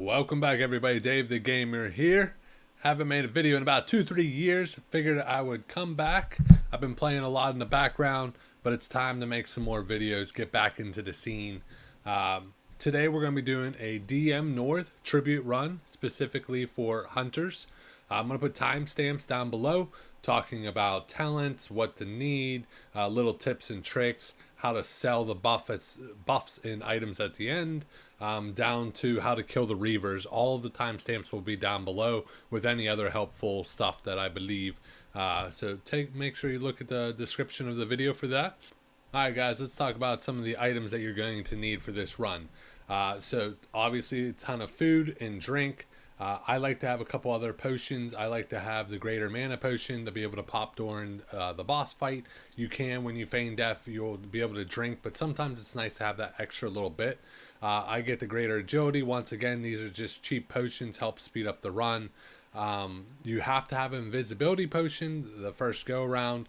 Welcome back everybody, Dave the Gamer here. Haven't made a video in about 2-3 years. Figured I would come back. I've been playing a lot in the background, but it's time to make some more videos, get back into the scene. Today we're going to be doing a DM North tribute run, specifically for hunters. I'm going to put timestamps down below, talking about talents, what to need, little tips and tricks, how to sell the buffs and items at the end, down to how to kill the Reavers. All of the timestamps will be down below with any other helpful stuff that I believe. So make sure you look at the description of the video for that. Alright guys, let's talk about some of the items that you're going to need for this run. So obviously a ton of food and drink. I like to have a couple other potions. I like to have the greater mana potion to be able to pop during the boss fight. You can, when you feign death, you'll be able to drink, but sometimes it's nice to have that extra little bit. I get the greater agility. Once again, these are just cheap potions, help speed up the run. You have to have an invisibility potion the first go around.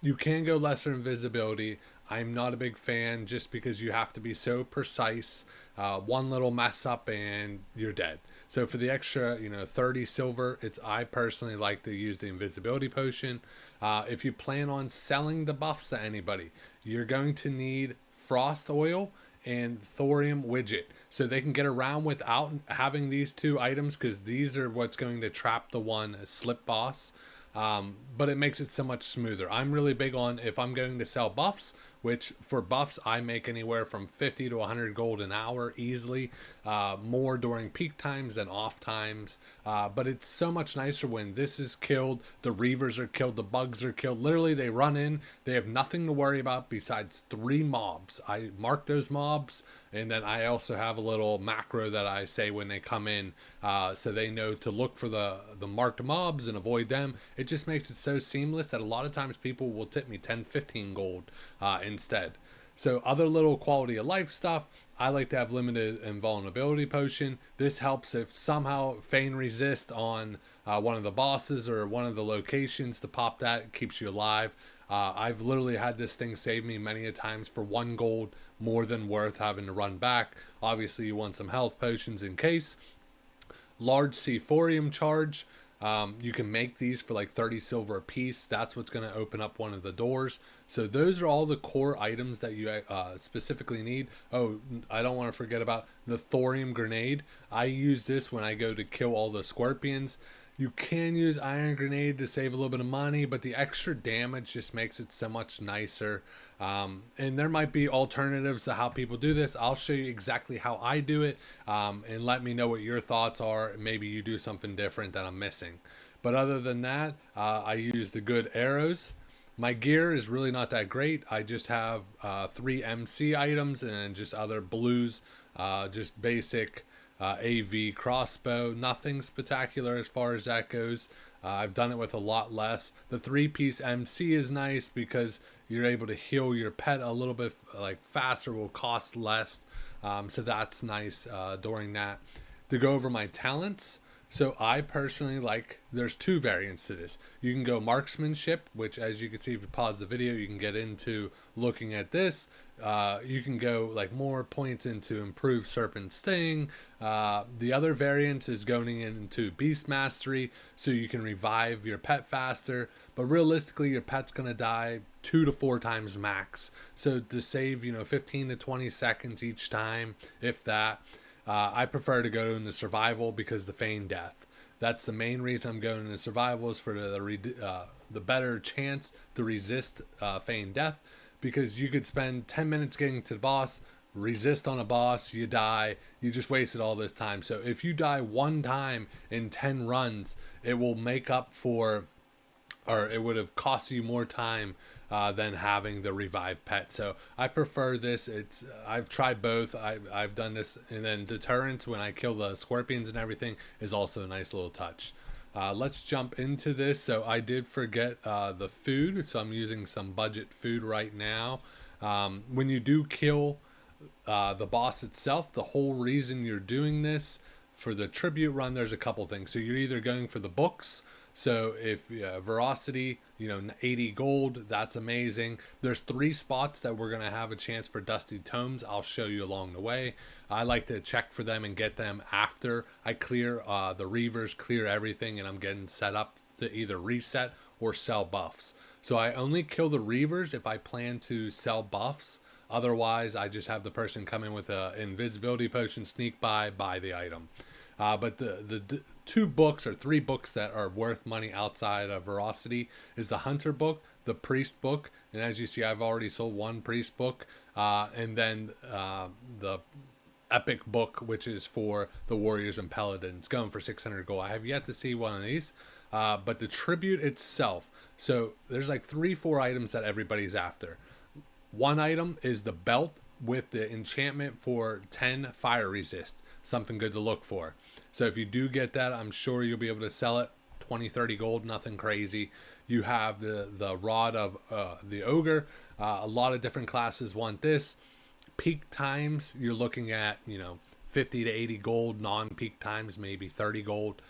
You can go lesser invisibility. I'm not a big fan just because you have to be so precise. One little mess up and you're dead. So for the extra, 30 silver, I personally like to use the invisibility potion. If you plan on selling the buffs to anybody, you're going to need frost oil and Thorium Widget, so they can get around without having these two items, because these are what's going to trap the one slip boss. But it makes it so much smoother. I'm really big on, if I'm going to sell buffs, which for buffs I make anywhere from 50 to 100 gold an hour easily, more during peak times than off times. But it's so much nicer when this is killed, the Reavers are killed, the bugs are killed. Literally they run in, they have nothing to worry about besides 3 mobs. I mark those mobs, and then I also have a little macro that I say when they come in, so they know to look for the marked mobs and avoid them. It just makes it so seamless that a lot of times people will tip me 10-15 gold instead. So other little quality of life stuff, I like to have limited invulnerability potion. This helps if somehow feign resist on one of the bosses or one of the locations to pop that. It keeps you alive. I've literally had this thing save me many a times for 1 gold, more than worth having to run back. Obviously you want some health potions in case. Large Thorium charge. You can make these for like 30 silver a piece. That's what's going to open up one of the doors. So those are all the core items that you specifically need. Oh, I don't want to forget about the Thorium grenade. I use this when I go to kill all the scorpions. You can use iron grenade to save a little bit of money, but the extra damage just makes it so much nicer. And there might be alternatives to how people do this. I'll show you exactly how I do it, and let me know what your thoughts are. Maybe you do something different that I'm missing. But other than that, I use the good arrows. My gear is really not that great. I just have 3 MC items and just other blues, just basic AV crossbow. Nothing spectacular as far as that goes. I've done it with a lot less. The 3-piece MC is nice because you're able to heal your pet a little bit faster, will cost less. So that's nice during that. To go over my talents, so I personally like, there's 2 variants to this. You can go marksmanship, which as you can see if you pause the video, you can get into looking at this. You can go more points into improved serpent sting. The other variant is going into beast mastery, so you can revive your pet faster, but realistically your pet's gonna die 2 to 4 times max. So to save 15 to 20 seconds each time, if that, I prefer to go into survival because the feign death. That's the main reason I'm going into survival, is for the better chance to resist feign death, because you could spend 10 minutes getting to the boss, resist on a boss, you die, you just wasted all this time. So if you die 1 time in 10 runs, it will make up for, or it would have cost you more time than having the revived pet. So I prefer this. I've tried both. I've done this, and then deterrence when I kill the scorpions and everything is also a nice little touch. Let's jump into this. So I did forget the food, so I'm using some budget food right now. When you do kill the boss itself, the whole reason you're doing this for the tribute run, there's a couple things. So you're either going for the books, So if Veracity, 80 gold, that's amazing. There's 3 spots that we're going to have a chance for Dusty Tomes. I'll show you along the way. I like to check for them and get them after I clear the Reavers, clear everything, and I'm getting set up to either reset or sell buffs. So I only kill the Reavers if I plan to sell buffs. Otherwise, I just have the person come in with an invisibility potion, sneak buy the item. But the 2 books or 3 books that are worth money outside of Veracity is the Hunter book, the Priest book, and as you see, I've already sold 1 Priest book, and then the Epic book, which is for the Warriors and Paladins, going for 600 gold. I have yet to see one of these, but the tribute itself. So there's like 3-4 items that everybody's after. One item is the belt with the enchantment for 10 fire resist. Something good to look for. So if you do get that, I'm sure you'll be able to sell it 20-30 gold, nothing crazy. You have the rod of the ogre. A lot of different classes want this. Peak times, you're looking at 50 to 80 gold. Non-peak times, maybe 30 gold.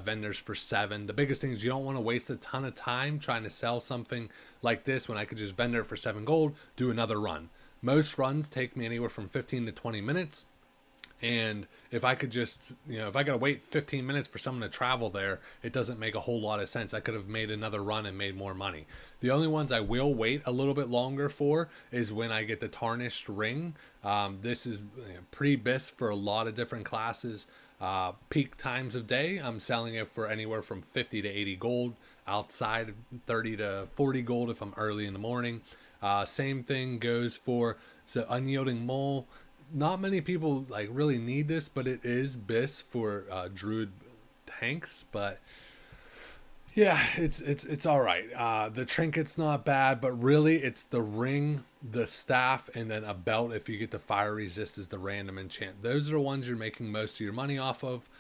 Vendors for 7. The biggest thing is you don't want to waste a ton of time trying to sell something like this when I could just vendor for 7 gold, do another run. Most runs take me anywhere from 15 to 20 minutes. And if I could just, if I got to wait 15 minutes for someone to travel there, it doesn't make a whole lot of sense. I could have made another run and made more money. The only ones I will wait a little bit longer for is when I get the tarnished ring. This is pre-bis for a lot of different classes. Peak times of day, I'm selling it for anywhere from 50 to 80 gold. Outside, 30 to 40 gold if I'm early in the morning. Same thing goes for the Unyielding Mole. Not many people really need this, but it is bis for druid tanks. But yeah, it's all right. The trinket's not bad, but really it's the ring, the staff, and then a belt. If you get the fire resist, is the random enchant. Those are the ones you're making most of your money off of.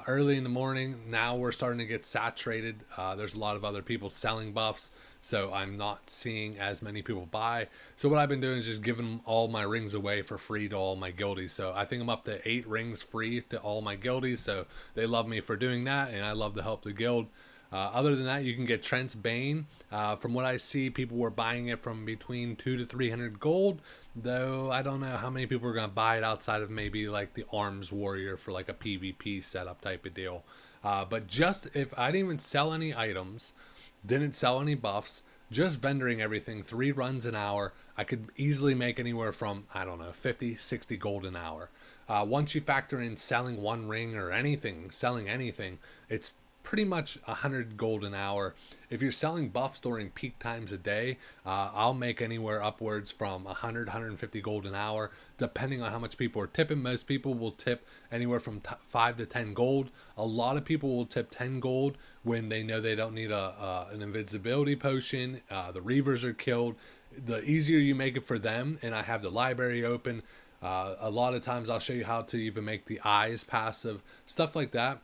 Early in the morning, now we're starting to get saturated. There's a lot of other people selling buffs, so I'm not seeing as many people buy. So what I've been doing is just giving all my rings away for free to all my guildies. So I think I'm up to 8 rings free to all my guildies, so they love me for doing that, and I love to help the guild. Other than that, you can get Trent's Bane. From what I see, people were buying it from between 200 to 300 gold, though I don't know how many people are going to buy it outside of maybe the Arms Warrior for a PvP setup type of deal. But just if I didn't even sell any items, didn't sell any buffs, just vendoring everything, 3 runs an hour, I could easily make anywhere from, 50, 60 gold an hour. Once you factor in selling 1 ring or anything, selling anything, it's pretty much 100 gold an hour. If you're selling buffs during peak times a day, I'll make anywhere upwards from 100, 150 gold an hour, depending on how much people are tipping. Most people will tip anywhere from 5 to 10 gold. A lot of people will tip 10 gold when they know they don't need an invisibility potion. The Reavers are killed. The easier you make it for them, and I have the library open, a lot of times I'll show you how to even make the eyes passive, stuff like that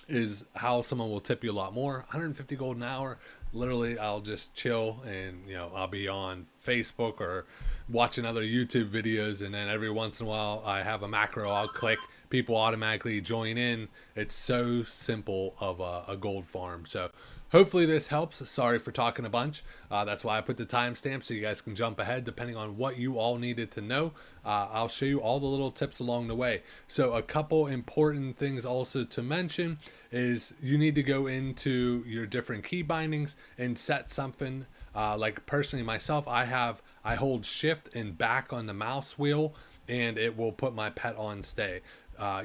is how someone will tip you a lot more. 150 gold an hour, literally I'll just chill and I'll be on Facebook or watching other YouTube videos, and then every once in a while I have a macro I'll click, people automatically join in. It's so simple of a gold farm. So hopefully this helps. Sorry for talking a bunch. That's why I put the timestamp so you guys can jump ahead depending on what you all needed to know. I'll show you all the little tips along the way. So a couple important things also to mention is you need to go into your different key bindings and set something. Like personally myself, I hold shift and back on the mouse wheel, and it will put my pet on stay.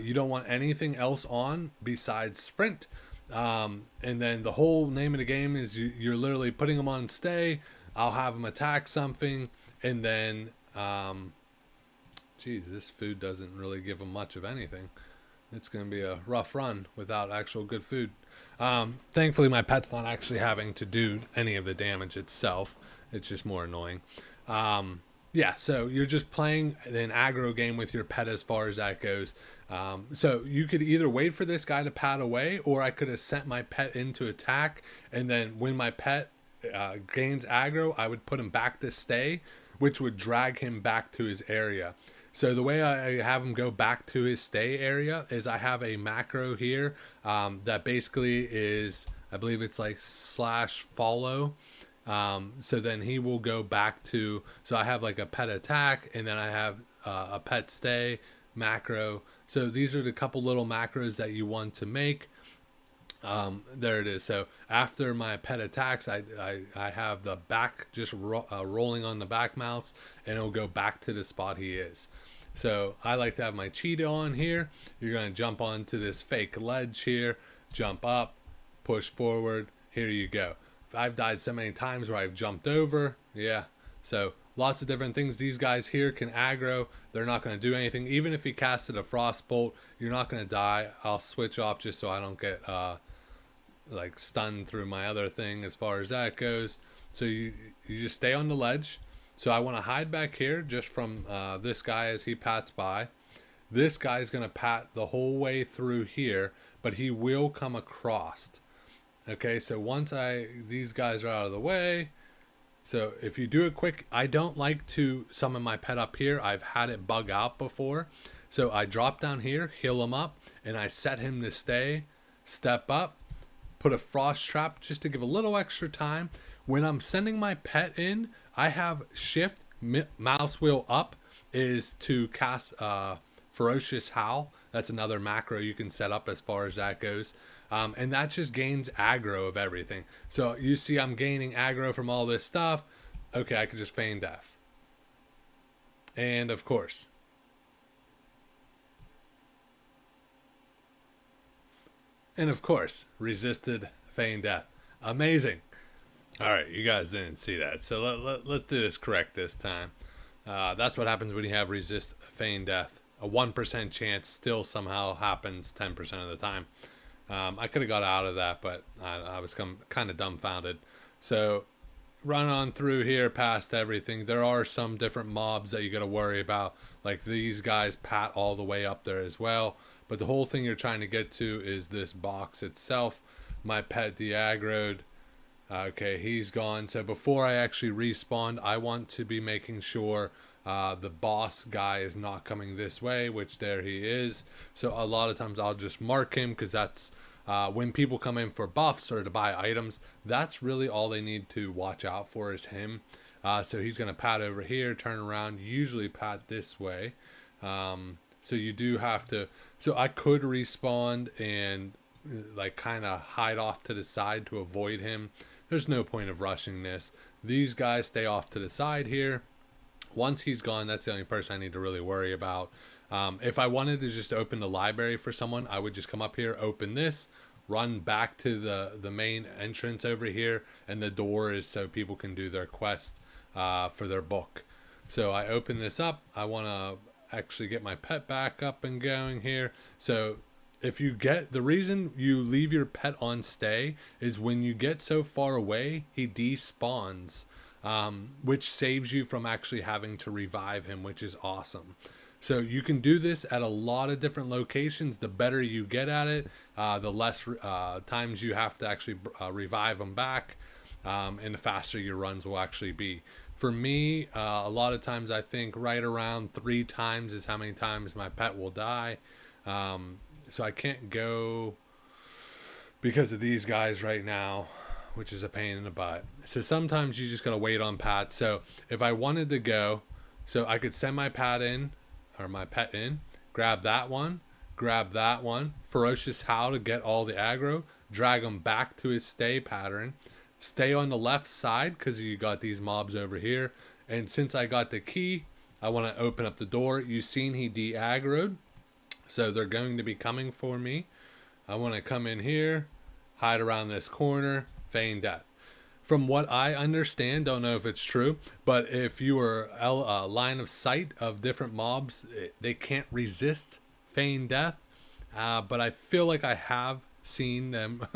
You don't want anything else on besides sprint. And then the whole name of the game is you're literally putting them on stay. I'll have them attack something, and then geez, this food doesn't really give them much of anything. It's going to be a rough run without actual good food. Thankfully my pet's not actually having to do any of the damage itself. It's just more annoying. Yeah, so you're just playing an aggro game with your pet as far as that goes. So you could either wait for this guy to pat away, or I could have sent my pet into attack, and then when my pet gains aggro, I would put him back to stay, which would drag him back to his area. So the way I have him go back to his stay area is I have a macro here that basically is I believe it's like slash follow. So then he will go back to, so I have like a pet attack, and then I have a pet stay macro. So these are the couple little macros that you want to make. There it is. So after my pet attacks, I have the back just rolling on the back mouse, and it'll go back to the spot he is. So I like to have my cheetah on here. You're going to jump onto this fake ledge here, jump up, push forward. Here you go. I've died so many times where I've jumped over. Yeah. So lots of different things. These guys here can aggro. They're not going to do anything. Even if he casted a frost bolt, you're not going to die. I'll switch off just so I don't get like stunned through my other thing as far as that goes. So you just stay on the ledge. So I want to hide back here just from this guy as he pats by. This guy's going to pat the whole way through here, but he will come across. Okay, so once these guys are out of the way, so if you do it quick, I don't like to summon my pet up here. I've had it bug out before. So I drop down here, heal him up, and I set him to stay, step up, put a frost trap just to give a little extra time. When I'm sending my pet in, I have shift mouse wheel up is to cast Ferocious Howl. That's another macro you can set up as far as that goes. And that just gains aggro of everything. So you see I'm gaining aggro from all this stuff. Okay, I could just feign death. And of course. Resisted feign death. Amazing. All right, you guys didn't see that. So let's do this correct this time. That's what happens when you have resist feign death. A 1% chance still somehow happens 10% of the time. I could have got out of that, but I was kind of dumbfounded. So run on through here past everything. There are some different mobs that you got to worry about. Like these guys pat all the way up there as well. But the whole thing you're trying to get to is this box itself. My pet de-aggroed. Okay, he's gone. So before I actually respawn, I want to be making sure the boss guy is not coming this way, which there he is. So a lot of times I'll just mark him because that's when people come in for buffs or to buy items, that's really all they need to watch out for is him. So he's going to pat over here, turn around, usually pat this way. So you do have to, so I could respawn and like kind of hide off to the side to avoid him. There's no point of rushing this. These guys stay off to the side here. Once he's gone, that's the only person I need to really worry about. If I wanted to just open the library for someone, I would just come up here, open this, run back to the main entrance over here, and the door is so people can do their quest for their book. So I open this up. I want to actually get my pet back up and going here. So if you get, the reason you leave your pet on stay is when you get so far away, he despawns, which saves you from actually having to revive him, which is awesome. So you can do this at a lot of different locations. The better you get at it, the less times you have to actually revive them back, and the faster your runs will actually be. For me, a lot of times I think right around 3 times is how many times my pet will die. So I can't go because of these guys right now, which is a pain in the butt. So sometimes you just gotta wait on pat. So if I wanted to go, so I could send my pet in, grab that one, Ferocious Howl to get all the aggro, drag him back to his stay pattern, stay on the left side because you got these mobs over here. And since I got the key, I want to open up the door. You've seen he de-aggroed. So they're going to be coming for me. I want to come in here, hide around this corner, feign death. From what I understand, don't know if it's true, but if you are line of sight of different mobs, they can't resist feign death. But I feel like I have seen them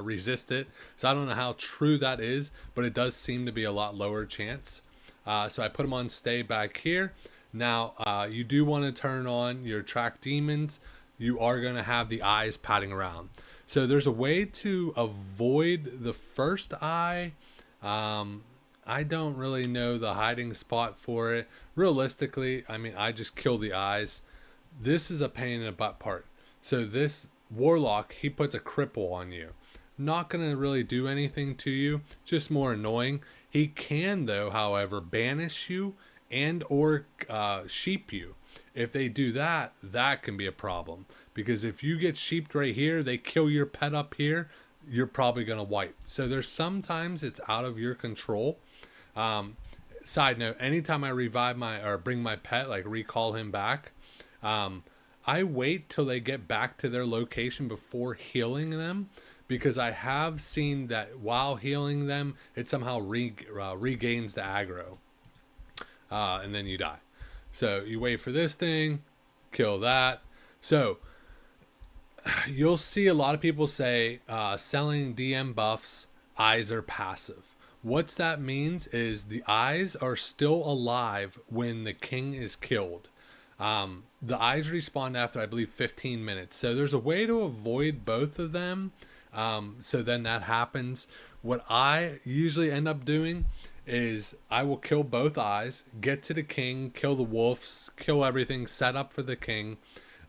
resist it. So I don't know how true that is, but it does seem to be a lot lower chance. So I put them on stay back here. Now, you do want to turn on your track demons. You are going to have the eyes patting around. So there's a way to avoid the first eye. I don't really know the hiding spot for it. Realistically, I mean, I just kill the eyes. This is a pain in the butt part. So this warlock, he puts a cripple on you. Not going to really do anything to you, just more annoying. He can, though, however, banish you and or sheep you. If they do that, that can be a problem. Because if you get sheeped right here, they kill your pet up here, you're probably going to wipe. So there's sometimes it's out of your control. Side note, anytime I revive my or bring my pet, like recall him back, I wait till they get back to their location before healing them, because I have seen that while healing them, it somehow regains the aggro, and then you die. So you wait for this thing, kill that. So you'll see a lot of people say selling DM buffs, eyes are passive. What that means is the eyes are still alive when the king is killed. The eyes respawn after, I believe, 15 minutes. So there's a way to avoid both of them. So then that happens. What I usually end up doing is I will kill both eyes, get to the king, kill the wolves, kill everything, set up for the king.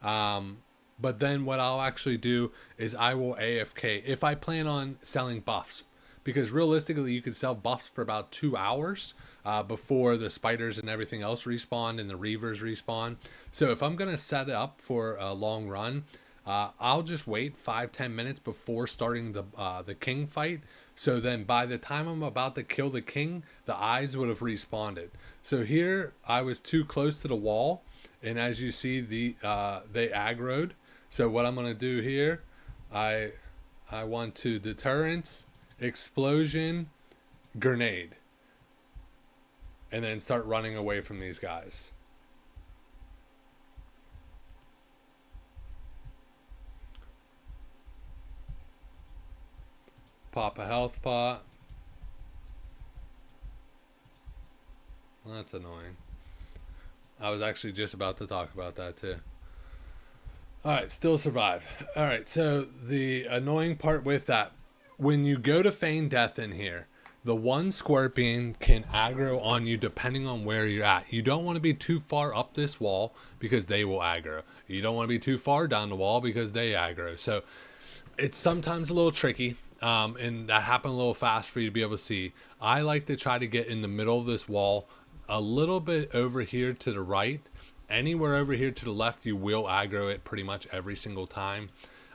But then what I'll actually do is I will AFK if I plan on selling buffs. Because realistically, you can sell buffs for about 2 hours before the spiders and everything else respawn and the Reavers respawn. So if I'm going to set it up for a long run, I'll just wait 5-10 minutes before starting the king fight. So then by the time I'm about to kill the king, the eyes would have respawned. So here I was too close to the wall. And as you see, they aggroed. So what I'm going to do here, I want to deterrence, explosion, grenade, and then start running away from these guys. Pop a health pot. Well, that's annoying. I was actually just about to talk about that too. Alright, still survive. Alright, so the annoying part with that, when you go to feign death in here, the one scorpion can aggro on you depending on where you're at. You don't want to be too far up this wall because they will aggro. You don't want to be too far down the wall because they aggro. So it's sometimes a little tricky, and that happened a little fast for you to be able to see. I like to try to get in the middle of this wall, a little bit over here to the right. Anywhere over here to the left, you will aggro it pretty much every single time.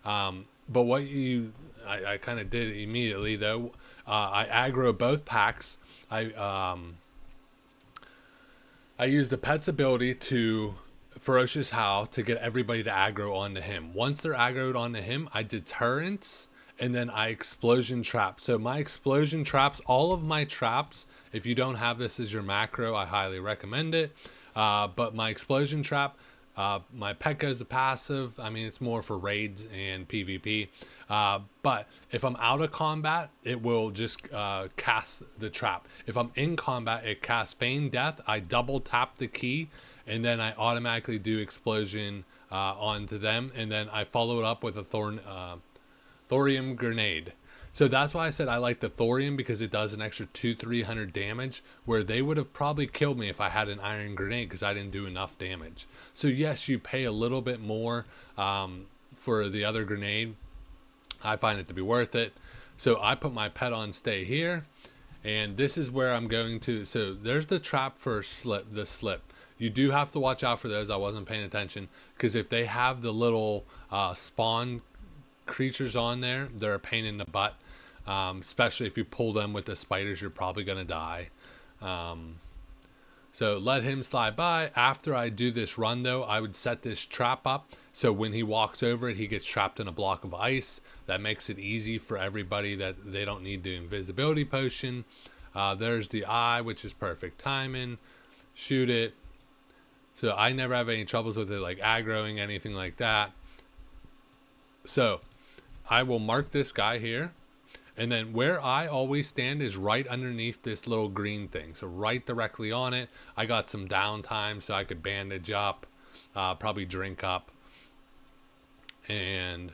But what I kind of did immediately though, I aggro both packs. I use the pet's ability to Ferocious Howl to get everybody to aggro onto him. Once they're aggroed onto him, I deterrence, and then I explosion trap. So my explosion traps, all of my traps, if you don't have this as your macro, I highly recommend it. But my explosion trap, my pet goes to passive. I mean, it's more for raids and PvP. But if I'm out of combat, it will just cast the trap. If I'm in combat, it casts feign death. I double tap the key, and then I automatically do explosion onto them, and then I follow it up with a thorium grenade. So that's why I said I like the thorium, because it does an extra 200-300 damage, where they would have probably killed me if I had an iron grenade because I didn't do enough damage. So yes, you pay a little bit more for the other grenade. I find it to be worth it. So I put my pet on stay here, and this is where I'm going to. So there's the trap for the slip. You do have to watch out for those. I wasn't paying attention, because if they have the little spawn creatures on there, they're a pain in the butt. Especially if you pull them with the spiders, you're probably gonna die. So let him slide by. After I do this run though, I would set this trap up so when he walks over it, he gets trapped in a block of ice. That makes it easy for everybody, that they don't need the invisibility potion. There's the eye, which is perfect timing. Shoot it. So I never have any troubles with it, like aggroing, anything like that. So I will mark this guy here. And then where I always stand is right underneath this little green thing. So right directly on it. I got some downtime so I could bandage up, probably drink up. And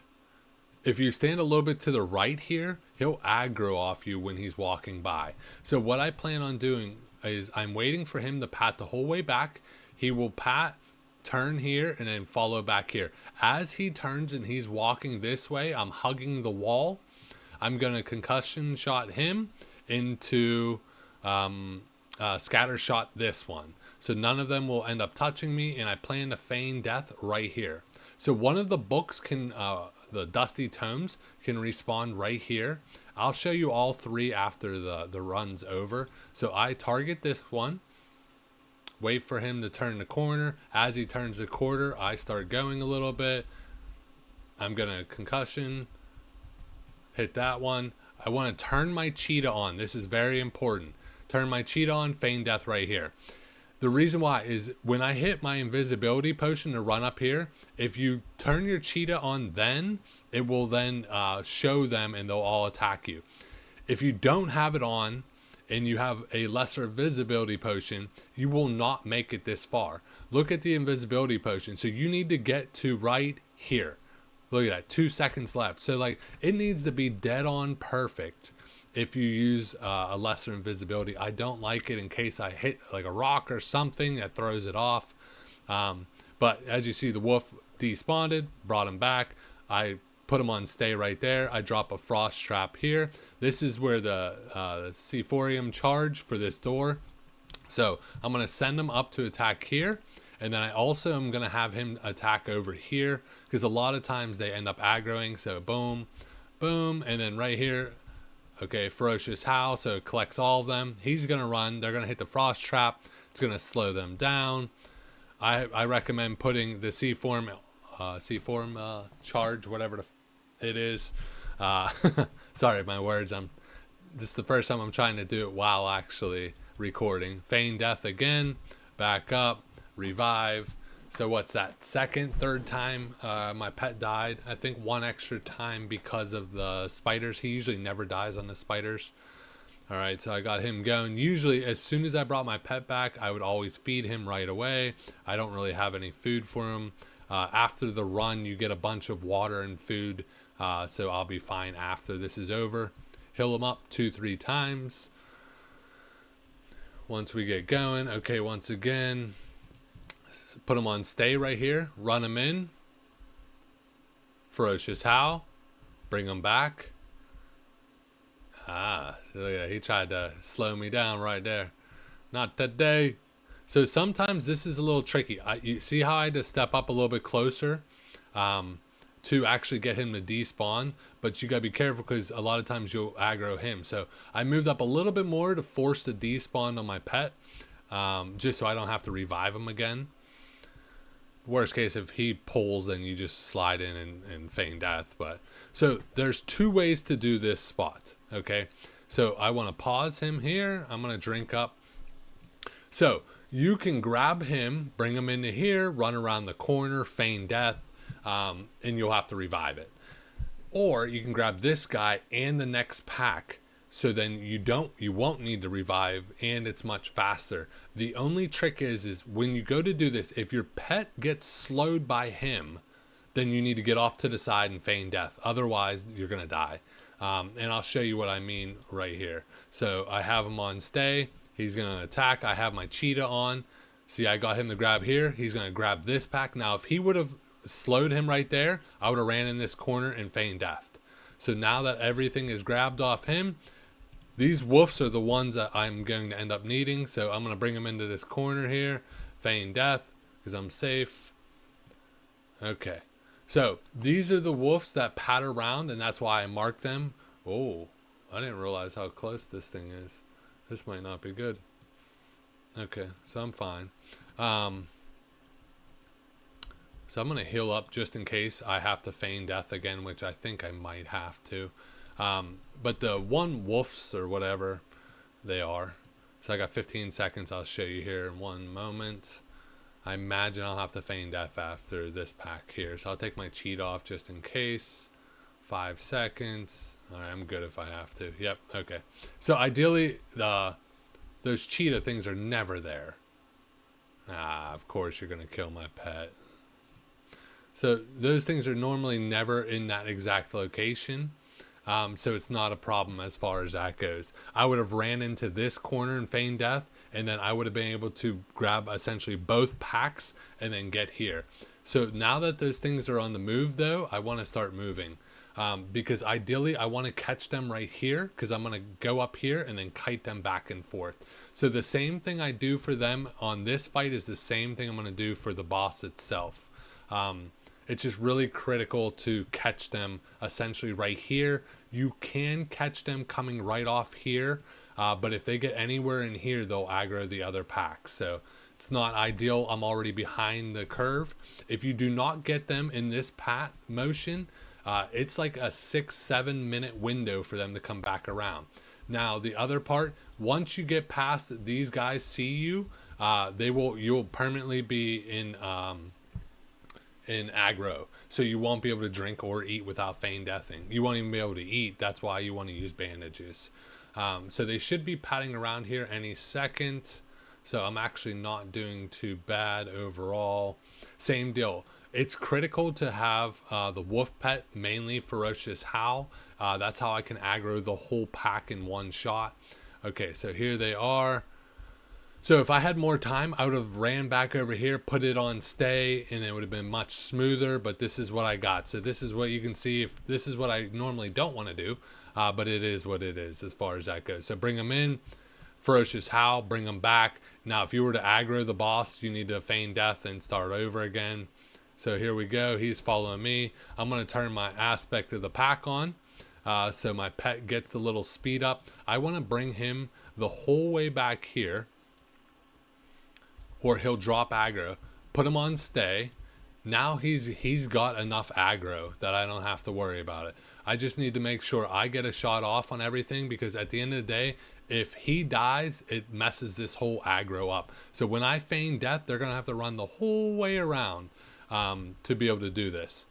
if you stand a little bit to the right here, he'll aggro off you when he's walking by. So what I plan on doing is I'm waiting for him to pat the whole way back. He will pat, turn here, and then follow back here. As he turns and he's walking this way, I'm hugging the wall. I'm going to concussion shot him into scatter shot this one. So none of them will end up touching me, and I plan to feign death right here. So one of the books can, the Dusty Tomes can respawn right here. I'll show you all three after the run's over. So I target this one, wait for him to turn the corner. As he turns the corner, I start going a little bit. I'm gonna concussion, hit that one. I want to turn my cheetah on. This is very important. Turn my cheetah on, feign death right here. The reason why is when I hit my invisibility potion to run up here, if you turn your cheetah on then, it will then show them and they'll all attack you. If you don't have it on and you have a lesser visibility potion, you will not make it this far. Look at the invisibility potion. So you need to get to right here. Look at that, 2 seconds left. So like it needs to be dead on perfect. If you use a lesser invisibility, I don't like it in case I hit like a rock or something that throws it off. But as you see, the wolf despawned, brought him back. I put him on stay right there. I drop a frost trap here. This is where the Thorium charge for this door. So I'm going to send him up to attack here. And then I also am going to have him attack over here because a lot of times they end up aggroing. So boom, boom. And then right here, okay, Ferocious Howl, so it collects all of them. He's going to run. They're going to hit the frost trap. It's going to slow them down. I recommend putting the C-form charge, whatever it is. Sorry, my words. This is the first time I'm trying to do it while actually recording. Feign death again. Back up. Revive. So what's that? Second, third time my pet died. I think one extra time because of the spiders. He usually never dies on the spiders. All right, so I got him going. Usually as soon as I brought my pet back, I would always feed him right away. I don't really have any food for him. After the run, you get a bunch of water and food. So I'll be fine after this is over. Heal him up 2-3 times. Once we get going, okay, once again, put him on stay right here, run him in, Ferocious Howl, bring him back. Look at, he tried to slow me down right there. Not today. So sometimes this is a little tricky. You see how I had to step up a little bit closer to actually get him to despawn, but you gotta be careful because a lot of times you'll aggro him. So I moved up a little bit more to force the despawn on my pet, just so I don't have to revive him again. Worst case, if he pulls, then you just slide in and feign death. But so there's 2 ways to do this spot. Okay, so I want to pause him here. I'm gonna drink up. So you can grab him, bring him into here, run around the corner, feign death, and you'll have to revive it. Or you can grab this guy and the next pack. So then you won't need to revive, and it's much faster. The only trick is when you go to do this, if your pet gets slowed by him, then you need to get off to the side and feign death. Otherwise, you're gonna die. And I'll show you what I mean right here. So I have him on stay. He's gonna attack. I have my cheetah on. See, I got him to grab here. He's gonna grab this pack. Now, if he would have slowed him right there, I would have ran in this corner and feigned death. So now that everything is grabbed off him, these wolves are the ones that I'm going to end up needing. So I'm going to bring them into this corner here, feign death, because I'm safe. Okay. So these are the wolves that pat around, and that's why I marked them. Oh, I didn't realize how close this thing is. This might not be good. Okay, so I'm fine. So I'm going to heal up just in case I have to feign death again, which I think I might have to. But the one wolves or whatever they are. So I got 15 seconds. I'll show you here in one moment. I imagine I'll have to feign death after this pack here. So I'll take my cheat off just in case. 5 seconds. All right, I'm good if I have to. Yep. Okay. So ideally, those cheetah things are never there. Of course you're going to kill my pet. So those things are normally never in that exact location. So it's not a problem as far as that goes. I would have ran into this corner and feigned death, and then I would have been able to grab essentially both packs and then get here. So now that those things are on the move, though, I want to start moving. because ideally I want to catch them right here, because I'm going to go up here and then kite them back and forth. So the same thing I do for them on this fight is the same thing I'm going to do for the boss itself. It's just really critical to catch them essentially right here. You can catch them coming right off here, but if they get anywhere in here, they'll aggro the other packs. So it's not ideal. I'm already behind the curve. If you do not get them in this pat motion, it's like a 6-7 minute window for them to come back around. Now the other part, once you get past these guys see you, you'll permanently be in aggro, so you won't be able to drink or eat without feign deathing. You won't even be able to eat. That's why you want to use bandages. So they should be padding around here any second. So I'm actually not doing too bad overall. Same deal. It's critical to have the wolf pet, mainly Ferocious Howl. That's how I can aggro the whole pack in one shot. Okay, so here they are. So if I had more time, I would have ran back over here, put it on stay, and it would have been much smoother, but this is what I got. So this is what you can see. If this is what I normally don't want to do, but it is what it is as far as that goes. So bring them in, Ferocious Howl, bring them back. Now, if you were to aggro the boss, you need to feign death and start over again. So here we go. He's following me. I'm going to turn my aspect of the pack on. So my pet gets the little speed up. I want to bring him the whole way back here, or he'll drop aggro. Put him on stay. Now he's got enough aggro that I don't have to worry about it. I just need to make sure I get a shot off on everything, because at the end of the day, if he dies, it messes this whole aggro up. So when I feign death, they're going to have to run the whole way around to be able to do this.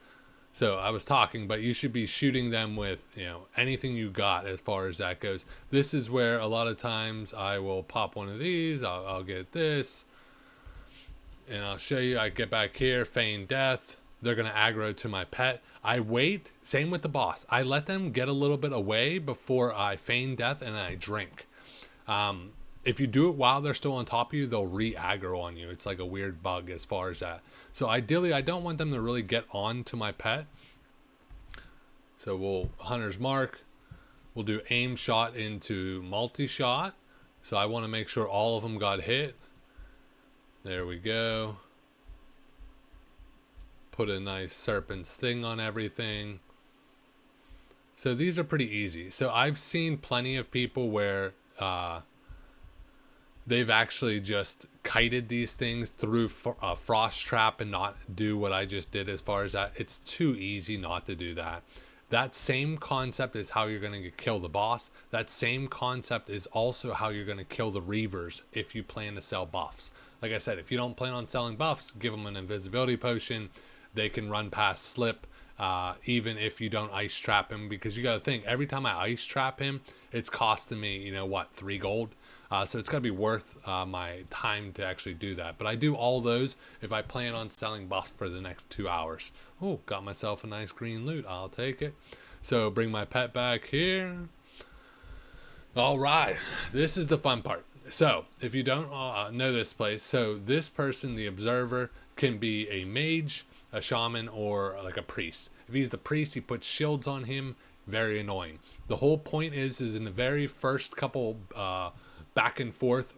So I was talking, but you should be shooting them with, anything you got as far as that goes. This is where a lot of times I will pop one of these. I'll get this. And I'll show you. I get back here, feign death. They're going to aggro to my pet. I wait. Same with the boss. I let them get a little bit away before I feign death and I drink. If you do it while they're still on top of you, they'll re-aggro on you. It's like a weird bug as far as that. So ideally, I don't want them to really get on to my pet. So we'll Hunter's Mark. We'll do aim shot into multi-shot. So I want to make sure all of them got hit. There we go. Put a nice serpent sting on everything. So these are pretty easy. So I've seen plenty of people where they've actually just kited these things through a frost trap and not do what I just did as far as that. It's too easy not to do that. That same concept is how you're going to kill the boss. That same concept is also how you're going to kill the Reavers if you plan to sell buffs. Like I said, if you don't plan on selling buffs, give them an invisibility potion. They can run past slip, even if you don't ice trap him, because you got to think, every time I ice trap him, it's costing me, 3 gold. So it's got to be worth my time to actually do that. But I do all those if I plan on selling buffs for the next 2 hours. Oh, got myself a nice green loot. I'll take it. So bring my pet back here. All right. This is the fun part. So if you don't know this place, so this person, the observer, can be a mage, a shaman, or like a priest. If he's the priest, he puts shields on him. Very annoying. The whole point is in the very first couple back and forth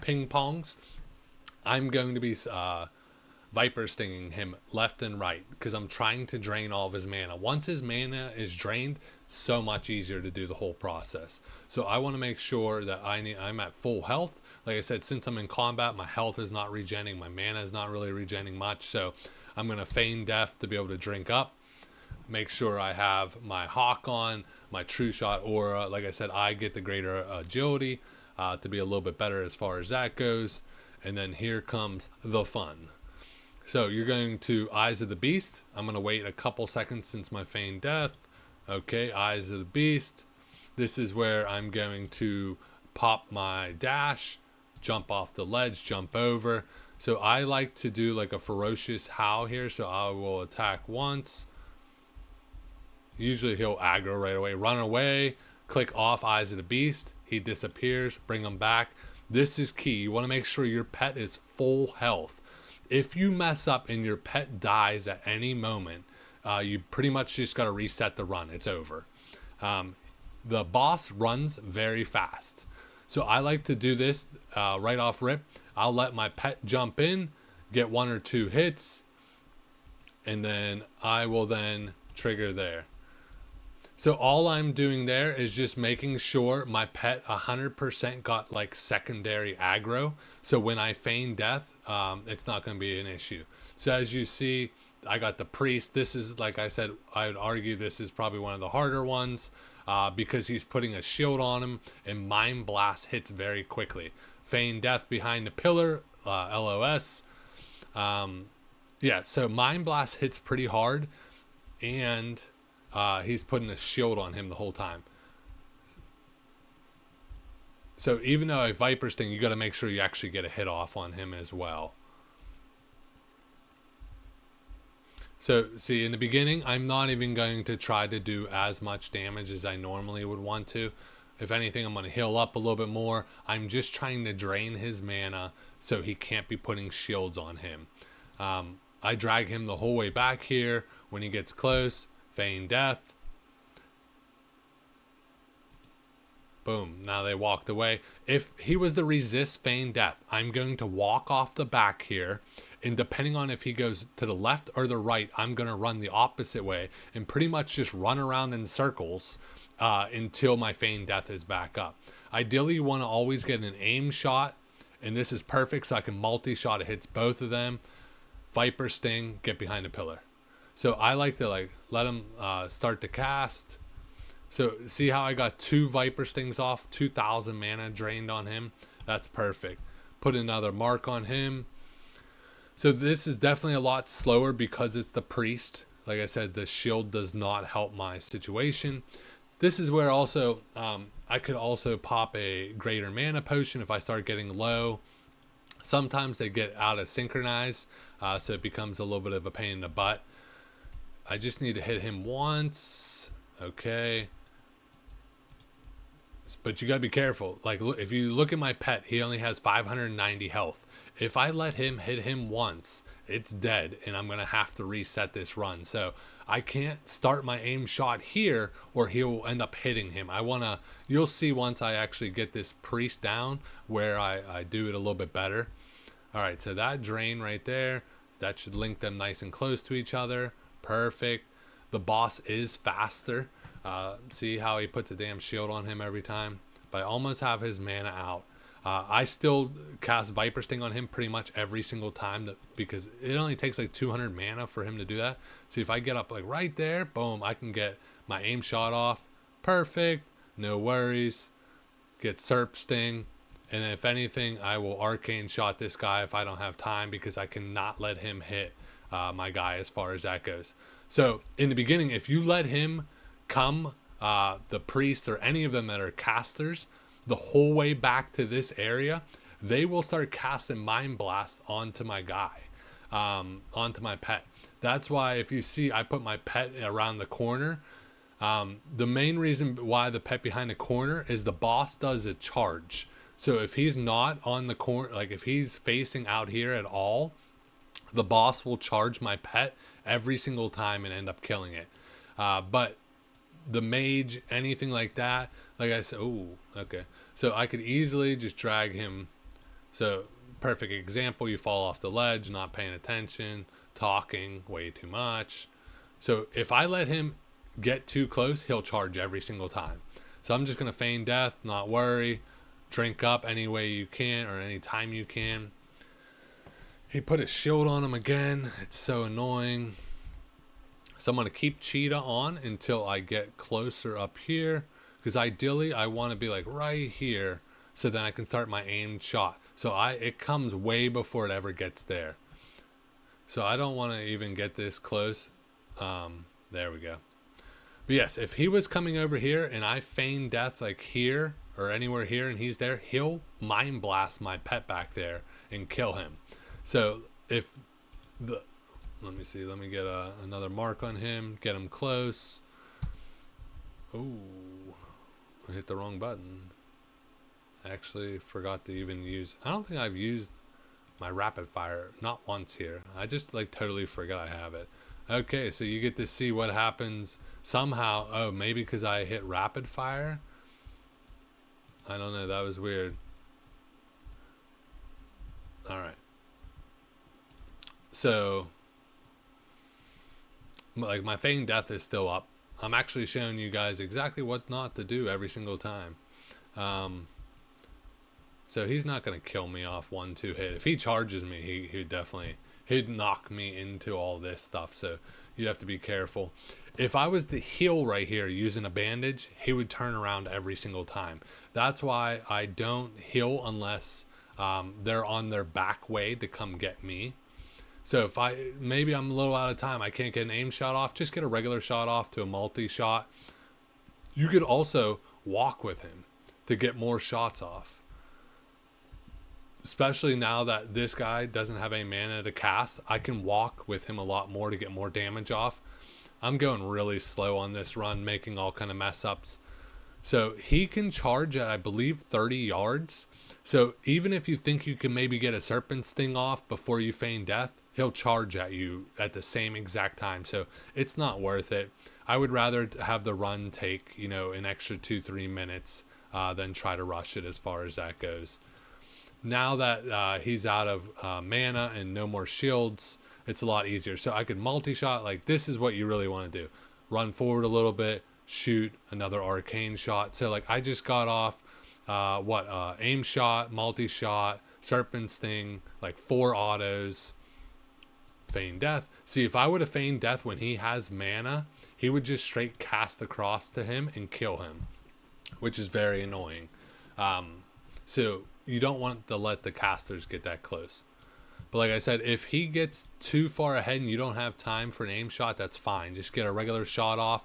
ping pongs, I'm going to be viper stinging him left and right, because I'm trying to drain all of his mana. Once his mana is drained, so much easier to do the whole process. So I want to make sure that I'm at full health. Like I said, since I'm in combat, my health is not regenning, my mana is not really regenning much, so I'm going to feign death to be able to drink up. Make sure I have my hawk on, my true shot aura. Like I said, I get the greater agility to be a little bit better as far as that goes. And then here comes the fun. So you're going to Eyes of the Beast. I'm going to wait a couple seconds since my feign death. Okay, Eyes of the Beast. This is where I'm going to pop my dash, jump off the ledge, jump over. So I like to do like a Ferocious Howl here. So I will attack once. Usually he'll aggro right away. Run away, click off Eyes of the Beast. He disappears, bring him back. This is key. You want to make sure your pet is full health. If you mess up and your pet dies at any moment, you pretty much just got to reset the run. It's over. The boss runs very fast. So I like to do this right off rip. I'll let my pet jump in, get 1 or 2 hits, and then I will then trigger there. So all I'm doing there is just making sure my pet 100% got like secondary aggro. So when I feign death, it's not going to be an issue. So as you see, I got the priest. This is, like I said, I would argue this is probably one of the harder ones because he's putting a shield on him, and Mind Blast hits very quickly. Feign death behind the pillar, LOS. Yeah, so Mind Blast hits pretty hard, and he's putting a shield on him the whole time. So even though a Viper Sting, you got to make sure you actually get a hit off on him as well. So see, in the beginning, I'm not even going to try to do as much damage as I normally would want to. If anything, I'm going to heal up a little bit more. I'm just trying to drain his mana so he can't be putting shields on him. I drag him the whole way back here. When he gets close, feign death. Boom. Now they walked away. If he was to resist feign death, I'm going to walk off the back here. And depending on if he goes to the left or the right, I'm going to run the opposite way and pretty much just run around in circles until my feign death is back up. Ideally, you want to always get an aim shot. And this is perfect so I can multi-shot. It hits both of them. Viper Sting, get behind a pillar. So I like to let him start to cast. So see how I got 2 Viper Stings off, 2,000 mana drained on him. That's perfect. Put another mark on him. So this is definitely a lot slower because it's the priest. Like I said, the shield does not help my situation. This is where also I could also pop a greater mana potion if I start getting low. Sometimes they get out of synchronize, so it becomes a little bit of a pain in the butt. I just need to hit him once. Okay. But you gotta be careful. Like, if you look at my pet, he only has 590 health. If I let him hit him once, it's dead, and I'm gonna have to reset this run. So I can't start my aim shot here, or he'll end up hitting him. You'll see once I actually get this priest down where I do it a little bit better. All right, so that drain right there, that should link them nice and close to each other. Perfect. The boss is faster. See how he puts a damn shield on him every time? But I almost have his mana out. I still cast Viper Sting on him pretty much every single time because it only takes like 200 mana for him to do that. So if I get up like right there, boom, I can get my aim shot off. Perfect. No worries. Get Serp Sting. And then if anything, I will Arcane Shot this guy if I don't have time because I cannot let him hit my guy as far as that goes. So in the beginning, if you let him come, the priest or any of them that are casters, the whole way back to this area, they will start casting Mind Blast onto my guy, onto my pet. That's why if you see I put my pet around the corner, the main reason why the pet behind the corner is the boss does a charge. So if he's not on the corner, like if he's facing out here at all, the boss will charge my pet every single time and end up killing it. But the mage, anything like that, like I said, oh, okay. So I could easily just drag him. So perfect example, you fall off the ledge, not paying attention, talking way too much. So if I let him get too close, he'll charge every single time. So I'm just going to feign death, not worry, drink up any way you can or any time you can. He put a shield on him again. It's so annoying. So I'm going to keep Cheetah on until I get closer up here. Because ideally, I want to be like right here. So then I can start my aimed shot. So it comes way before it ever gets there. So I don't want to even get this close. There we go. But yes, if he was coming over here and I feign death like here or anywhere here and he's there, he'll Mind Blast my pet back there and kill him. So if the... Let me see. Let me get another mark on him. Get him close. Oh, I hit the wrong button. I actually forgot to even use... I don't think I've used my rapid fire. Not once here. I just like totally forgot I have it. Okay, so you get to see what happens somehow. Oh, maybe because I hit rapid fire? I don't know, that was weird. Alright. So, like, my feigned death is still up. I'm actually showing you guys exactly what not to do every single time. So he's not going to kill me off 1-2 hit. If he charges me, he'd definitely, he'd knock me into all this stuff. So you have to be careful. If I was to heal right here using a bandage, he would turn around every single time. That's why I don't heal unless they're on their back way to come get me. So if maybe I'm a little out of time, I can't get an aim shot off, just get a regular shot off to a multi-shot. You could also walk with him to get more shots off. Especially now that this guy doesn't have any mana to cast, I can walk with him a lot more to get more damage off. I'm going really slow on this run, making all kind of mess ups. So he can charge at, I believe, 30 yards. So even if you think you can maybe get a Serpent Sting off before you feign death, he'll charge at you at the same exact time. So it's not worth it. I would rather have the run take, you know, an extra 2-3 minutes than try to rush it as far as that goes. Now that he's out of mana and no more shields, it's a lot easier. So I could multi-shot. Like, this is what you really want to do. Run forward a little bit, shoot another arcane shot. So like I just got off aim shot, multi-shot, serpent sting, like 4 autos, feign death. See, if I would have feigned death when he has mana, he would just straight cast across to him and kill him, which is very annoying. So you don't want to let the casters get that close. But like I said, if he gets too far ahead and you don't have time for an aim shot, that's fine. Just get a regular shot off.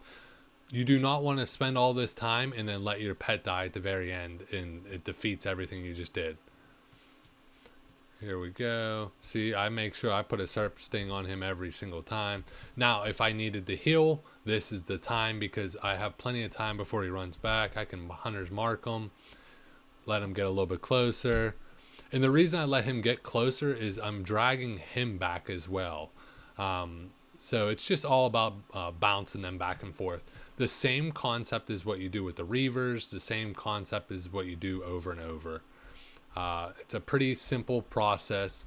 You do not want to spend all this time and then let your pet die at the very end, and it defeats everything you just did. Here we go. See, I make sure I put a Serp Sting on him every single time. Now, if I needed to heal, this is the time because I have plenty of time before he runs back. I can Hunter's Mark him, let him get a little bit closer. And the reason I let him get closer is I'm dragging him back as well. So it's just all about bouncing them back and forth. The same concept is what you do with the Reavers. The same concept is what you do over and over. It's a pretty simple process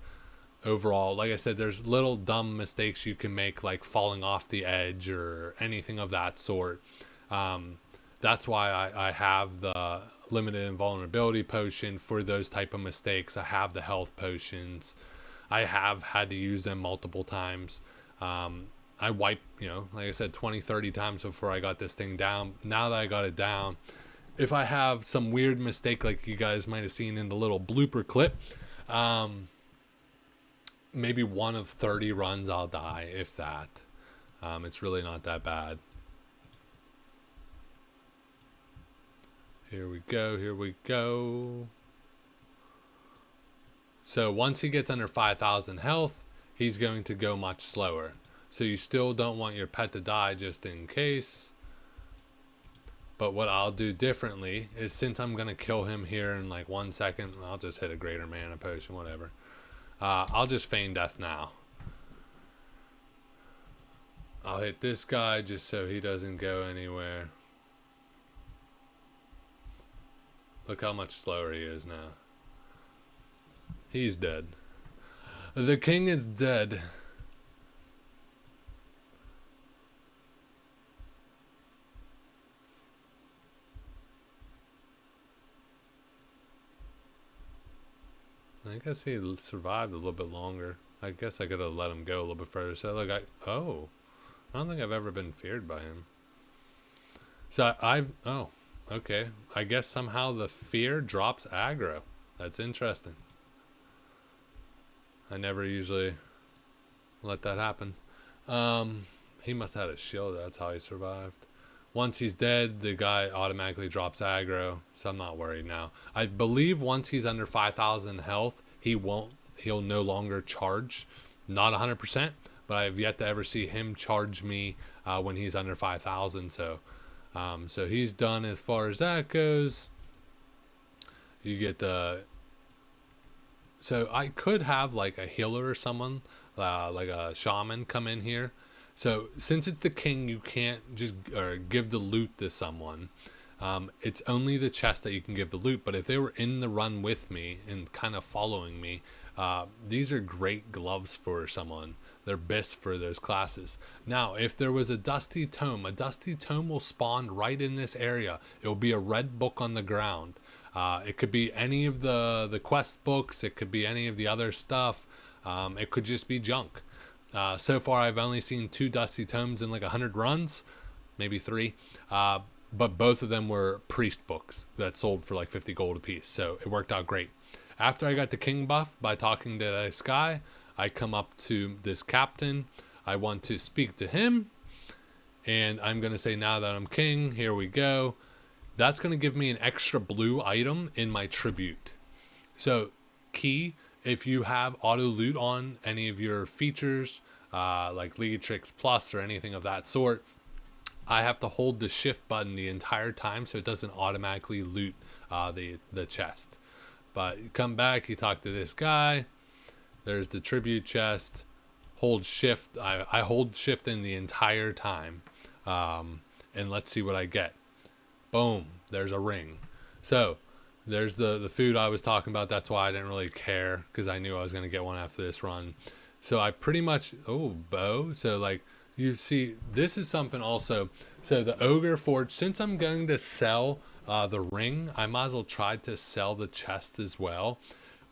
overall. Like I said, there's little dumb mistakes you can make, like falling off the edge or anything of that sort. That's why I have the limited invulnerability potion for those type of mistakes. I have the health potions. I have had to use them multiple times. I wiped, you know, like I said, 20-30 times before I got this thing down. Now that I got it down, if I have some weird mistake like you guys might have seen in the little blooper clip, maybe 1 of 30 runs I'll die, if that. It's really not that bad. Here we go, here we go. So once he gets under 5,000 health, he's going to go much slower. So you still don't want your pet to die just in case. But what I'll do differently is, since I'm going to kill him here in like 1 second, I'll just hit a greater mana potion, whatever. I'll just feign death now. I'll hit this guy just so he doesn't go anywhere. Look how much slower he is now. He's dead. The king is dead. I guess he survived a little bit longer. I guess I could have let him go a little bit further. So like I don't think I've ever been feared by him. So okay. I guess somehow the fear drops aggro. That's interesting. I never usually let that happen. He must have had a shield. That's how he survived. Once he's dead, the guy automatically drops aggro, so I'm not worried now. I believe once he's under 5,000 health, he'll no longer charge. Not 100%, but I've yet to ever see him charge me when he's under 5,000. So he's done as far as that goes. You get the... So I could have like a healer or someone, like a shaman, come in here So since it's the king, you can't just give the loot to someone. It's only the chest that you can give the loot. But if they were in the run with me and kind of following me, these are great gloves for someone. They're best for those classes. Now, if there was a dusty tome will spawn right in this area. It will be a red book on the ground. It could be any of the quest books. It could be any of the other stuff. It could just be junk. So far, I've only seen 2 dusty tomes in like 100 runs, maybe 3. But both of them were priest books that sold for like 50 gold a piece. So it worked out great. After I got the king buff by talking to this guy, I come up to this captain. I want to speak to him. And I'm going to say, now that I'm king, here we go. That's going to give me an extra blue item in my tribute. So key, if you have auto loot on any of your features, like Leatrix Plus or anything of that sort, I have to hold the shift button the entire time so it doesn't automatically loot the chest. But you come back, you talk to this guy. There's the tribute chest. Hold shift. I hold shift in the entire time. And let's see what I get. Boom. There's a ring. So there's the food I was talking about. That's why I didn't really care, because I knew I was going to get one after this run. So I pretty much... Oh, bow. So like... You see, this is something also. So the Ogre Forge, since I'm going to sell the ring, I might as well try to sell the chest as well.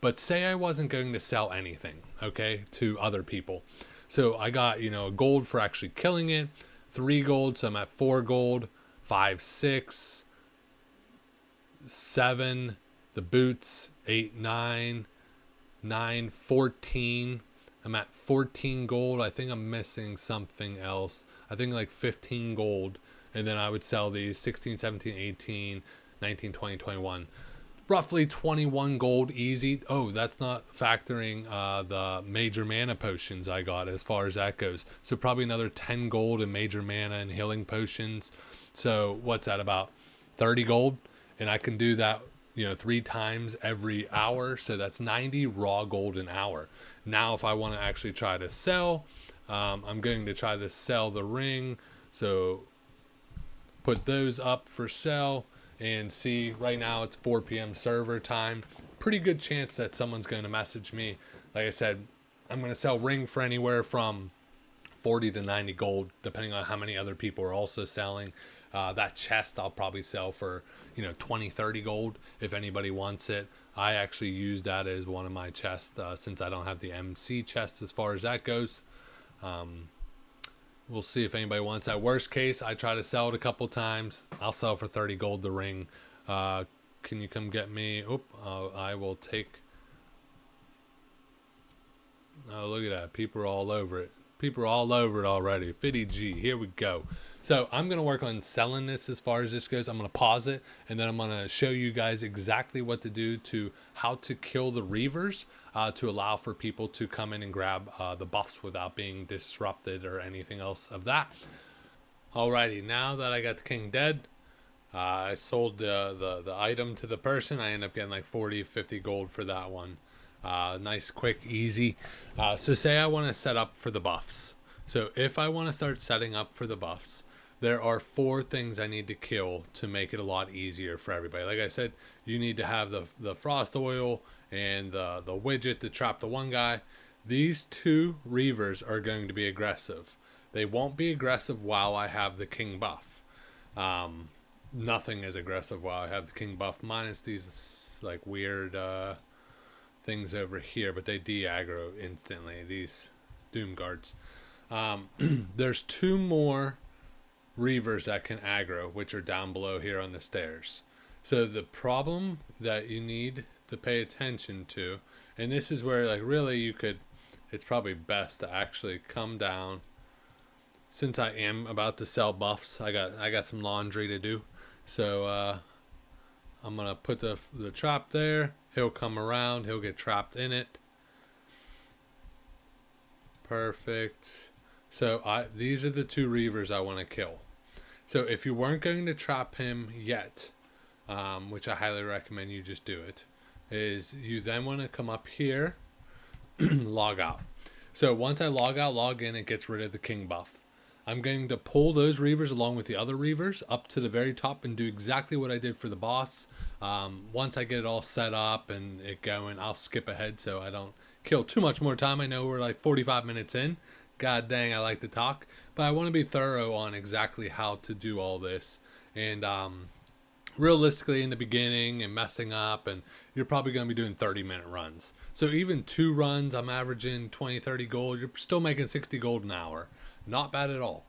But say I wasn't going to sell anything, okay, to other people. So I got, gold for actually killing it, 3 gold, so I'm at 4 gold, 5, 6, 7, the boots, 8, 9, 9, 14. I'm at 14 gold. I think I'm missing something else. I think like 15 gold. And then I would sell these 16, 17, 18, 19, 20, 21. Roughly 21 gold easy. Oh, that's not factoring the major mana potions I got as far as that goes. So probably another 10 gold in major mana and healing potions. So what's that, about 30 gold? And I can do that 3 times every hour. So that's 90 raw gold an hour. Now, if I want to actually try to sell, I'm going to try to sell the ring. So put those up for sale and see. Right now it's 4 p.m. server time. Pretty good chance that someone's going to message me. Like I said, I'm going to sell ring for anywhere from 40 to 90 gold, depending on how many other people are also selling. That chest I'll probably sell for 20, 30 gold if anybody wants it. I actually use that as one of my chests since I don't have the MC chest as far as that goes. We'll see if anybody wants that. Worst case, I try to sell it a couple times. I'll sell for 30 gold the ring. Can you come get me? I will take. Oh, look at that. People are all over it. People are all over it already. 50G. Here we go. So I'm going to work on selling this as far as this goes. I'm going to pause it, and then I'm going to show you guys exactly what to do to how to kill the Reavers to allow for people to come in and grab the buffs without being disrupted or anything else of that. Alrighty, now that I got the king dead, I sold the item to the person. I end up getting like 40, 50 gold for that one. Nice, quick, easy. So say I want to set up for the buffs. So if I want to start setting up for the buffs, there are 4 things I need to kill to make it a lot easier for everybody. Like I said, you need to have the frost oil and the widget to trap the one guy. These 2 Reavers are going to be aggressive. They won't be aggressive while I have the king buff. Nothing is aggressive while I have the king buff, minus these like weird things over here, but they de-aggro instantly, these doom guards. There's 2 more Reavers that can aggro, which are down below here on the stairs. So the problem that you need to pay attention to, and this is where like really it's probably best to actually come down. Since I am about to sell buffs, I got some laundry to do. So I'm gonna put the trap there. He'll come around, he'll get trapped in it. Perfect. So these are the 2 Reavers I want to kill. So if you weren't going to trap him yet, which I highly recommend you just do it, is you then want to come up here, log out. So once I log out, log in, it gets rid of the king buff. I'm going to pull those Reavers along with the other Reavers up to the very top and do exactly what I did for the boss. Once I get it all set up and it going, I'll skip ahead so I don't kill too much more time. I know we're like 45 minutes in. God dang, I like to talk. But I want to be thorough on exactly how to do all this. And realistically in the beginning and messing up, and you're probably going to be doing 30-minute runs. So even 2 runs, I'm averaging 20-30 gold. You're still making 60 gold an hour. Not bad at all.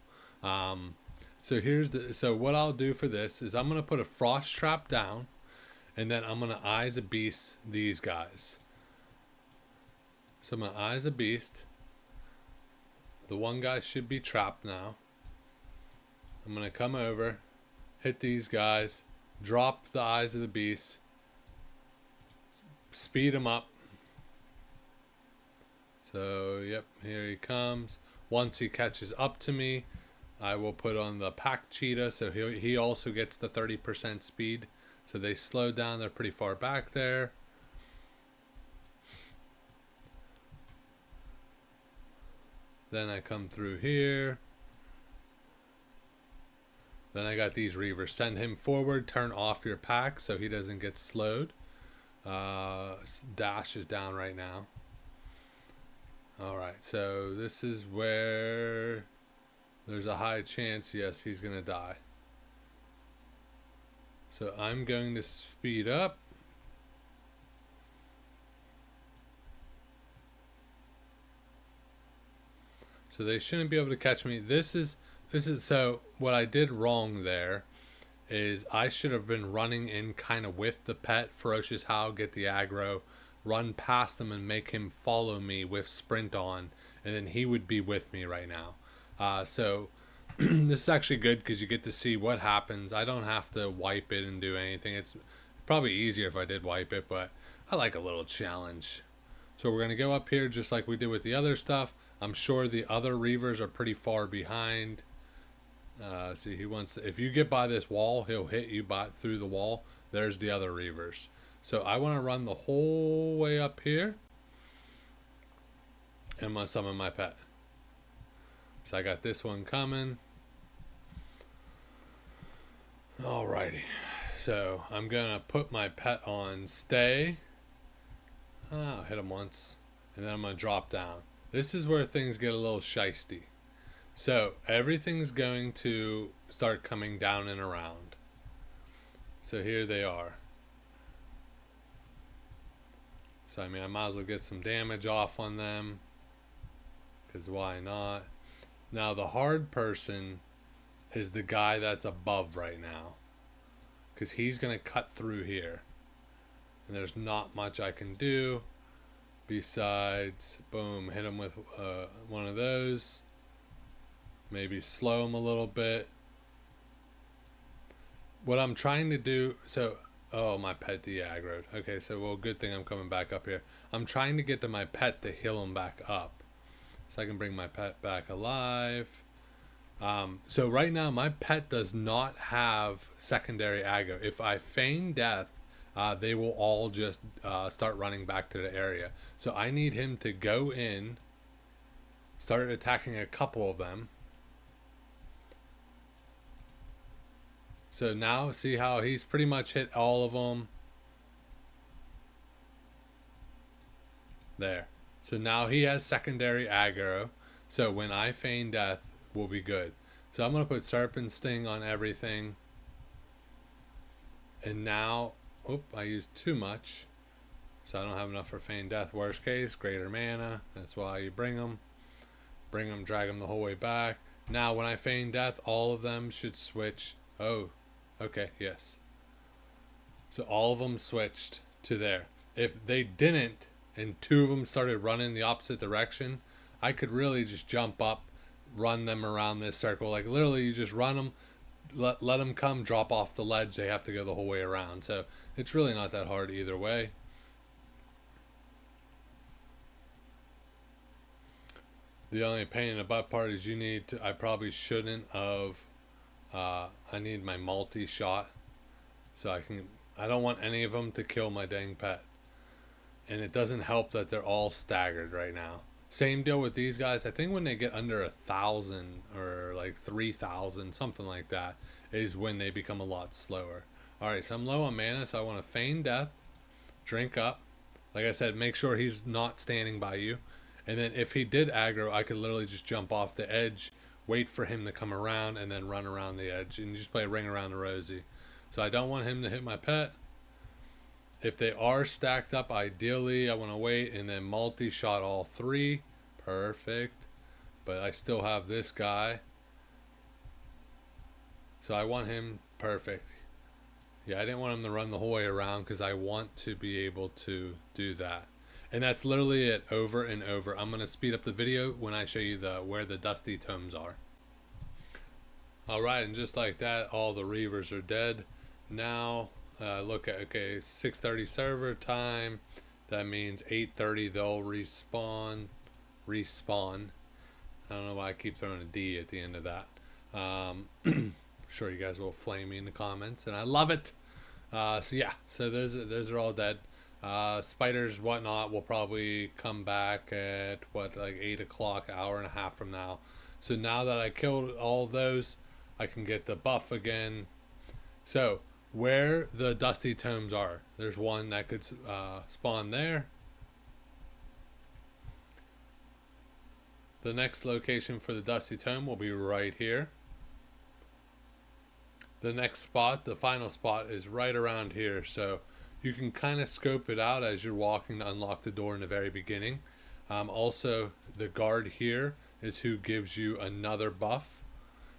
So what I'll do for this is I'm going to put a frost trap down, and then I'm going to eyes a beast these guys. So I'm going to eyes a beast. The one guy should be trapped now. I'm going to come over, hit these guys, drop the eyes of the beast, speed him up. So, yep, here he comes. Once he catches up to me, I will put on the pack cheetah, so he also gets the 30% speed. So they slow down, they're pretty far back there. Then I come through here. Then I got these Reavers. Send him forward, turn off your pack so he doesn't get slowed. Dash is down right now. Alright, so this is where there's a high chance, yes, he's going to die. So I'm going to speed up. So they shouldn't be able to catch me. This is so what I did wrong there is I should have been running in kind of with the pet, Ferocious Howl, get the aggro, run past him and make him follow me with sprint on, and then he would be with me right now. So this is actually good because you get to see what happens. I don't have to wipe it and do anything. It's probably easier if I did wipe it, but I like a little challenge. So we're going to go up here just like we did with the other stuff. I'm sure the other Reavers are pretty far behind. See, he wants to, if you get by this wall, he'll hit you through the wall. There's the other Reavers. So I want to run the whole way up here. And I'm going to summon my pet. So I got this one coming. Alrighty. So I'm going to put my pet on stay. I'll hit him once. And then I'm going to drop down. This is where things get a little shisty. So everything's going to start coming down and around. So here they are. So I mean, I might as well get some damage off on them, because why not? Now the hard person is the guy that's above right now, because he's going to cut through here. And there's not much I can do besides, boom, hit him with one of those. Maybe slow him a little bit. What I'm trying to do, so, oh, my pet de-aggroed. Okay, so, well, good thing I'm coming back up here. I'm trying to get to my pet to heal him back up, so I can bring my pet back alive. So right now, my pet does not have secondary aggro. If I feign death, they will all just start running back to the area. So I need him to go in, start attacking a couple of them. So now, see how he's pretty much hit all of them. There. So now he has secondary aggro. So when I feign death, we'll be good. So I'm going to put Serpent Sting on everything. And now, oop, I used too much. So I don't have enough for feign death. Worst case, greater mana. That's why you bring them. Bring them, drag them the whole way back. Now when I feign death, all of them should switch. Oh. Okay, yes. So all of them switched to there. If they didn't, and 2 of them started running the opposite direction, I could really just jump up, run them around this circle. Like literally you just run them, let them come, drop off the ledge. They have to go the whole way around. So it's really not that hard either way. The only pain in the butt part is you need to, I probably shouldn't have, I need my multi-shot, so I don't want any of them to kill my dang pet. And it doesn't help that they're all staggered right now. Same deal with these guys. I think when they get under 1,000 or like 3,000, something like that, is when they become a lot slower. All right, so I'm low on mana, so I want to feign death, drink up. Like I said, make sure he's not standing by you. And then if he did aggro, I could literally just jump off the edge, wait for him to come around, and then run around the edge and just play Ring Around the Rosie. So I don't want him to hit my pet. If they are stacked up, ideally, I want to wait and then multi-shot all three. Perfect. But I still have this guy. So I want him perfect. Yeah, I didn't want him to run the whole way around because I want to be able to do that. And that's literally it, over and over. I'm going to speed up the video when I show you where the dusty tomes are. Alright, and just like that, all the Reavers are dead. Now, look at, okay, 6:30 server time. That means 8:30 they'll respawn. I don't know why I keep throwing a D at the end of that. I'm sure you guys will flame me in the comments, and I love it. So yeah, so those are all dead. Spiders, whatnot, will probably come back at what, like 8 o'clock, hour and a half from now. So now that I killed all those, I can get the buff again. So where the dusty tomes are, there's one that could spawn there. The next location for the dusty tome will be right here. The next spot, the final spot, is right around here. So you can kind of scope it out as you're walking to unlock the door in the very beginning. Also, the guard here is who gives you another buff.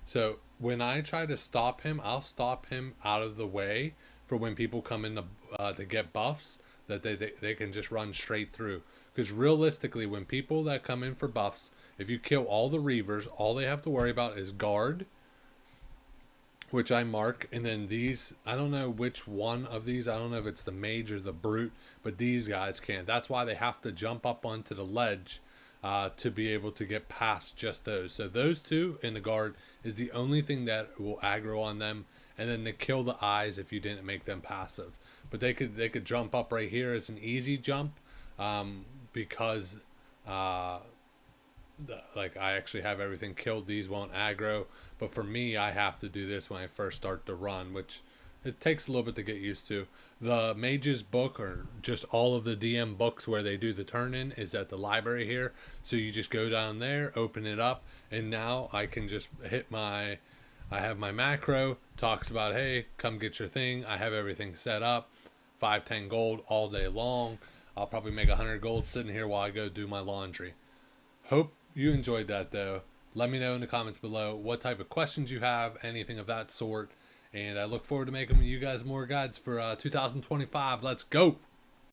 So when I try to stop him, I'll stop him out of the way for when people come in to get buffs, that they can just run straight through. Because realistically, when people that come in for buffs, if you kill all the Reavers, all they have to worry about is guard, which I mark, and then these, I don't know which one of these, I don't know if it's the mage or the brute, but these guys can't. That's why they have to jump up onto the ledge to be able to get past just those. So those two in the guard is the only thing that will aggro on them, and then they kill the eyes if you didn't make them passive. But they could jump up right here as an easy jump, because like I actually have everything killed. These won't aggro, but for me, I have to do this when I first start to run, which it takes a little bit to get used to. The mage's book, or just all of the DM books where they do the turn in, is at the library here. So you just go down there, open it up, and now I can just hit I have my macro, talks about, hey, come get your thing. I have everything set up, 5-10 gold all day long. I'll probably make 100 gold sitting here while I go do my laundry. Hope you enjoyed that though. Let me know in the comments below what type of questions you have, anything of that sort. And I look forward to making you guys more guides for 2025. Let's go.